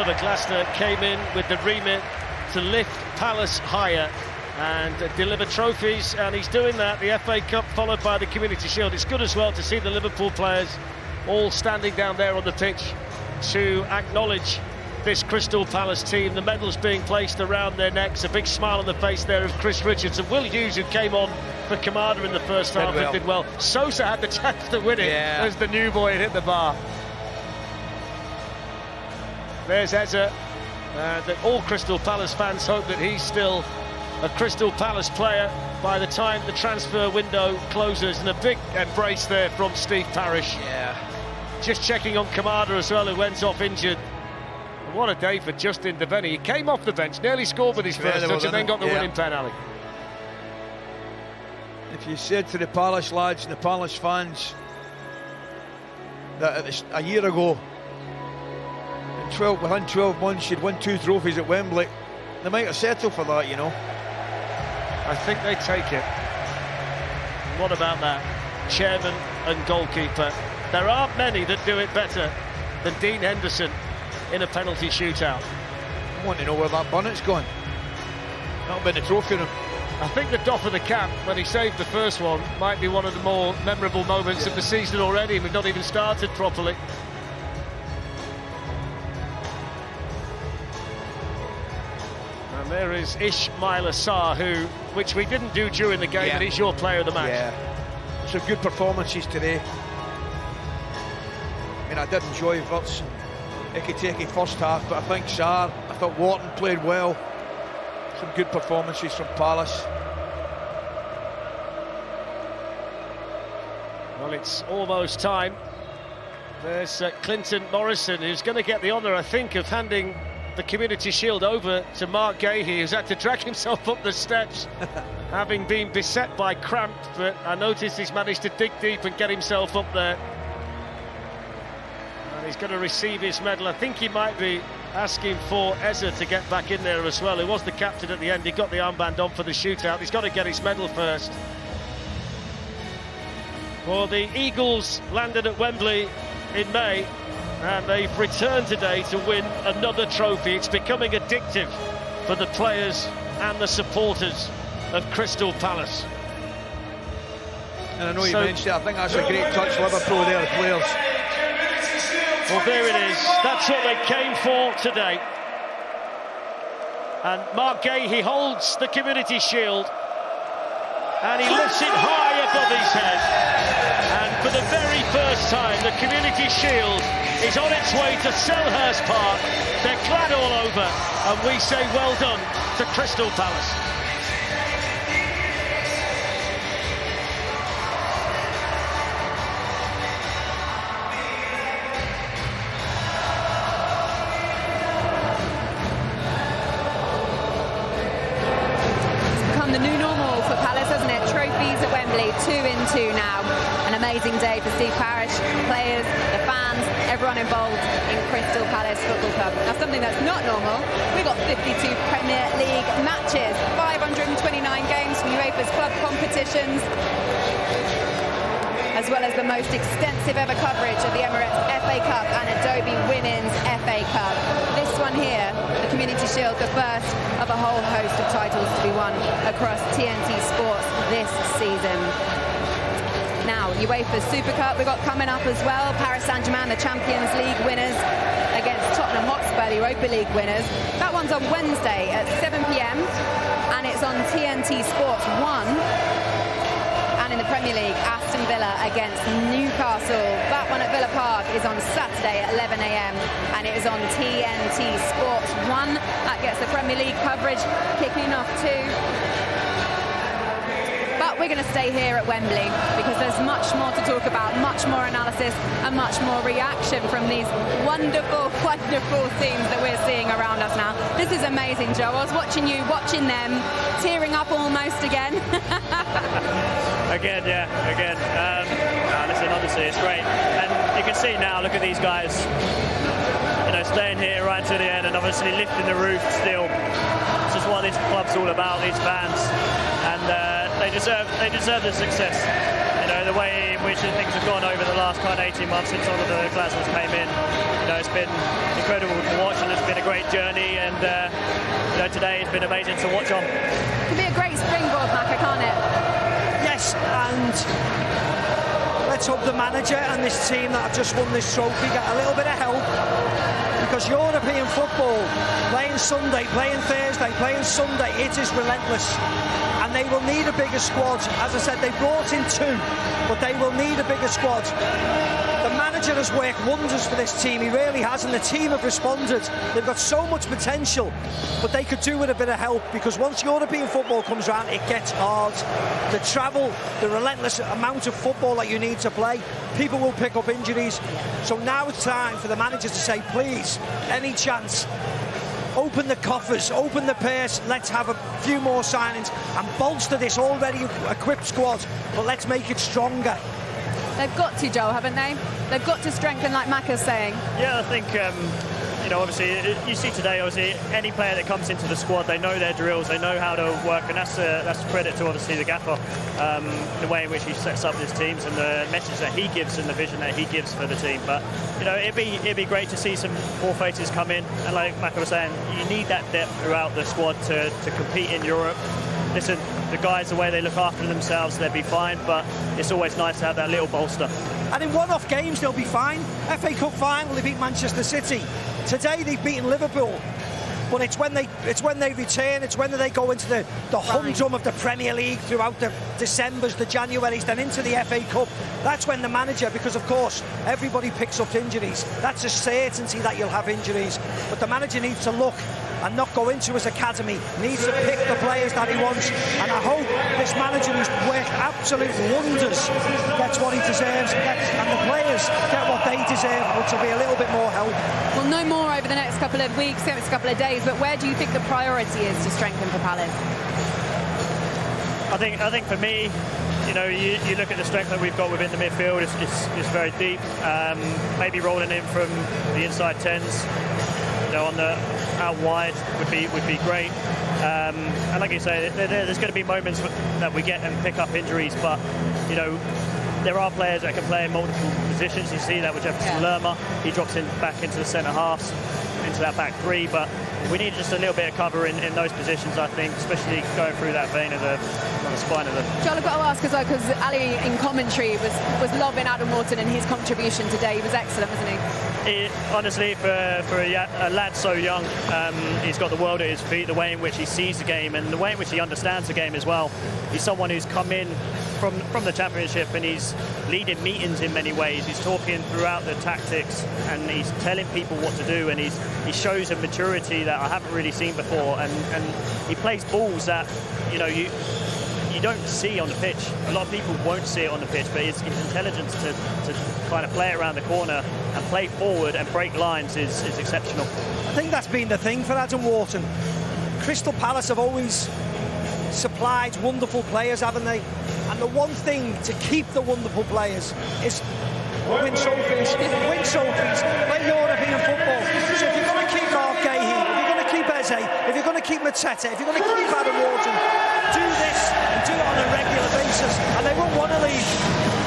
Oliver Glasner came in with the remit to lift Palace higher and deliver trophies, and he's doing that. The FA Cup followed by the Community Shield. It's good as well to see the Liverpool players all standing down there on the pitch to acknowledge this Crystal Palace team. The medals being placed around their necks, a big smile on the face there of Chris Richards and Will Hughes, who came on for Kamada in the first half and did well. Sosa had the chance to win it as the new boy had hit the bar. There's Eze, and all Crystal Palace fans hope that he's still a Crystal Palace player by the time the transfer window closes. And a big embrace there from Steve Parish. Just checking on Kamada as well, who went off injured. And what a day for Justin Devaney. He came off the bench, nearly scored with his first touch, and then got the winning penalty. If you said to the Palace lads and the Palace fans that a year ago, within 12 months, you'd win 2 trophies at Wembley, they might have settled for that, you know. I think they take it. What about that? Chairman and goalkeeper. There aren't many that do it better than Dean Henderson in a penalty shootout. I want to know where that bonnet's gone. That'll be the trophy room. I think the doff of the cap when he saved the first one might be one of the more memorable moments of the season already. We've not even started properly. And there is Ismail Assar, which we didn't do during the game, but he's your player of the match. Yeah, some good performances today. I mean, I did enjoy Wirtz and Ekiteke first half, but I think Sarr, I thought Wharton played well. Some good performances from Palace. Well, it's almost time. There's Clinton Morrison, who's going to get the honour, I think, of handing the Community Shield over to Mark Gahey, who's had to drag himself up the steps, having been beset by cramp, but I noticed he's managed to dig deep and get himself up there. And he's going to receive his medal. I think he might be asking for Eze to get back in there as well. He was the captain at the end. He got the armband on for the shootout. He's got to get his medal first. Well, the Eagles landed at Wembley in May, and they've returned today to win another trophy. It's becoming addictive for the players and the supporters of Crystal Palace. And I know you mentioned it, I think that's a great touch, Liverpool there, the players. Well, there it is. That's what they came for today. And Mark Gahey holds the Community Shield, and he lifts it high above his head. And for the very first time, the Community Shield is on its way to Selhurst Park. They're glad all over, and we say well done to Crystal Palace. The new normal for Palace, hasn't it? Trophies at Wembley, 2 in 2 now. An amazing day for Steve Parish, the players, the fans, everyone involved in Crystal Palace Football Club. Now, something that's not normal, we've got 52 Premier League matches, 529 games from UEFA's club competitions, as well as the most extensive ever coverage of the Emirates FA Cup and Adobe Women's FA Cup. This one here, the Community Shield, the first of a whole host of titles to be won across TNT Sports this season. Now, UEFA Super Cup we've got coming up as well. Paris Saint-Germain, the Champions League winners, against Tottenham Hotspur, the Europa League winners. That one's on Wednesday at 7 p.m. and it's on TNT Sports 1. And in the Premier League, Aston Villa against Newcastle. That one at Villa Park is on Saturday at 11 a.m. and it is on TNT Sports 1. That gets the Premier League coverage kicking off too. But we're going to stay here at Wembley because there's much more to talk about, much more analysis and much more reaction from these wonderful, wonderful scenes that we're seeing around us now. This is amazing, Joe. I was watching you, watching them, tearing up almost again. Again. Listen, obviously it's great. And you can see now, look at these guys, you know, staying here right to the end and obviously lifting the roof still. This is what this club's all about, these fans. And they deserve the success. You know, the way in which things have gone over the last kind of 18 months since Oliver Glasner came in. You know, it's been incredible to watch, and it's been a great journey, and you know, today it's been amazing to watch on. It can be a great springboard, Macca, can't it? Yes, and let's hope the manager and this team that have just won this trophy get a little bit of help, because European football, playing Sunday, playing Thursday, playing Sunday, it is relentless. And they will need a bigger squad. As I said, they brought in 2, but they will need a bigger squad. The manager has worked wonders for this team, he really has, and the team have responded. They've got so much potential, but they could do with a bit of help, because once European football comes around, it gets hard. The travel, the relentless amount of football that you need to play, people will pick up injuries. So now it's time for the managers to say, please, any chance, open the coffers, open the purse, let's have a few more signings and bolster this already equipped squad, but let's make it stronger. They've got to, Joel, haven't they? They've got to strengthen, like Macca's saying. Yeah, I think, you know, obviously, you see today, obviously, any player that comes into the squad, they know their drills, they know how to work, and that's credit to, obviously, the gaffer, the way in which he sets up his teams and the message that he gives and the vision that he gives for the team. But, you know, it'd be great to see some more faces come in, and like Macca was saying, you need that depth throughout the squad to compete in Europe. Listen, the guys, the way they look after themselves, they'll be fine, but it's always nice to have that little bolster. And in one-off games, they'll be fine. FA Cup final, they beat Manchester City. Today, they've beaten Liverpool. But it's when they return, it's when they go into the humdrum of the Premier League throughout the Decembers, the Januaries, then into the FA Cup. That's when the manager, because of course everybody picks up injuries. That's a certainty that you'll have injuries. But the manager needs to look and not go into his academy, needs to pick the players that he wants. And I hope this manager, who's worked absolute wonders, gets what he deserves, and the players get what they deserve, which will be a little bit more help. Well, no more over the next couple of weeks, next couple of days, but where do you think the priority is to strengthen for Palace? I think for me, you know, you look at the strength that we've got within the midfield, it's very deep. Maybe rolling in from the inside 10s, you know, on the out wide would be great. And like you say, there's going to be moments that we get and pick up injuries, but you know, there are players that can play in multiple positions. You see that with Jefferson Lerma. He drops in back into the centre halves, into that back 3, but we need just a little bit of cover in those positions, I think, especially going through that vein of the spine of the... Joel, I've got to ask as well, because Ali in commentary was lobbing Adam Wharton, and his contribution today was excellent, wasn't he? Honestly, for a lad so young, he's got the world at his feet, the way in which he sees the game and the way in which he understands the game as well. He's someone who's come in from the Championship, and he's leading meetings in many ways. He's talking throughout the tactics, and he's telling people what to do, and he shows a maturity that I haven't really seen before, and he plays balls that, you know, you don't see on the pitch. A lot of people won't see it on the pitch, but his intelligence to kind of play it around the corner and play forward and break lines is exceptional. I think that's been the thing for Adam Wharton. Crystal Palace have always supplied wonderful players, haven't they? And the one thing to keep the wonderful players is win trophies, play European football. So if you're going to keep Mark Gahey, if you're going to keep Eze, if you're going to keep Mateta, if you're going to keep Adam Wharton, do this and do it on a regular basis, and they won't want to leave.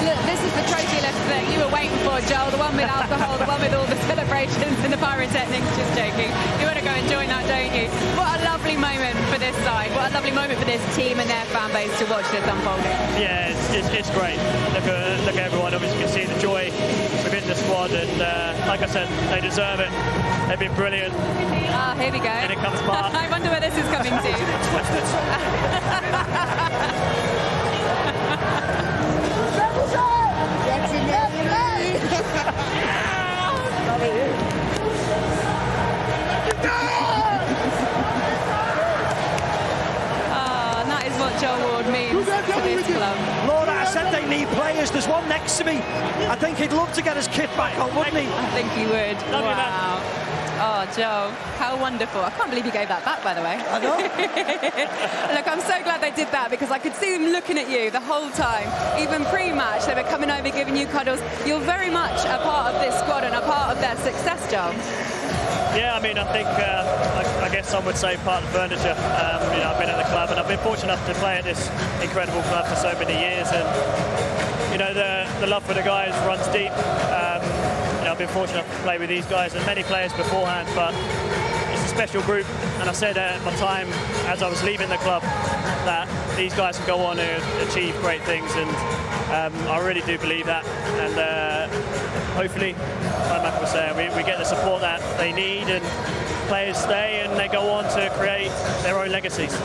Look, this is the trophy list that you were waiting for, Joel, the one with alcohol, the one with all the celebrations and the pyrotechnics. Just joking. You want to go and join that, don't you? What a lovely moment for this side. What a lovely moment for this team and their fan base to watch this unfolding. Yeah, it's great. Look at everyone. Obviously, you can see the joy within the squad, and like I said, they deserve it. They've been brilliant. Ah, here we go. And it comes back. I wonder where this is coming to. And that is what Joel Ward means to this club. Laura, I said they need players. There's one next to me. I think he'd love to get his kit back on, wouldn't he? I think he would. Wow. Oh, Joe, how wonderful. I can't believe you gave that back, by the way. I know. Look, I'm so glad they did that, because I could see them looking at you the whole time. Even pre-match, they were coming over, giving you cuddles. You're very much a part of this squad and a part of their success, Joe. Yeah, I mean, I think, I guess some would say part of the furniture. You know, I've been at the club, and I've been fortunate enough to play at this incredible club for so many years, and, you know, the love for the guys runs deep. I've been fortunate enough to play with these guys and many players beforehand, but it's special group, and I said at my time as I was leaving the club that these guys can go on to achieve great things, and I really do believe that. And hopefully, like Michael was saying, we get the support that they need, and players stay and they go on to create their own legacies.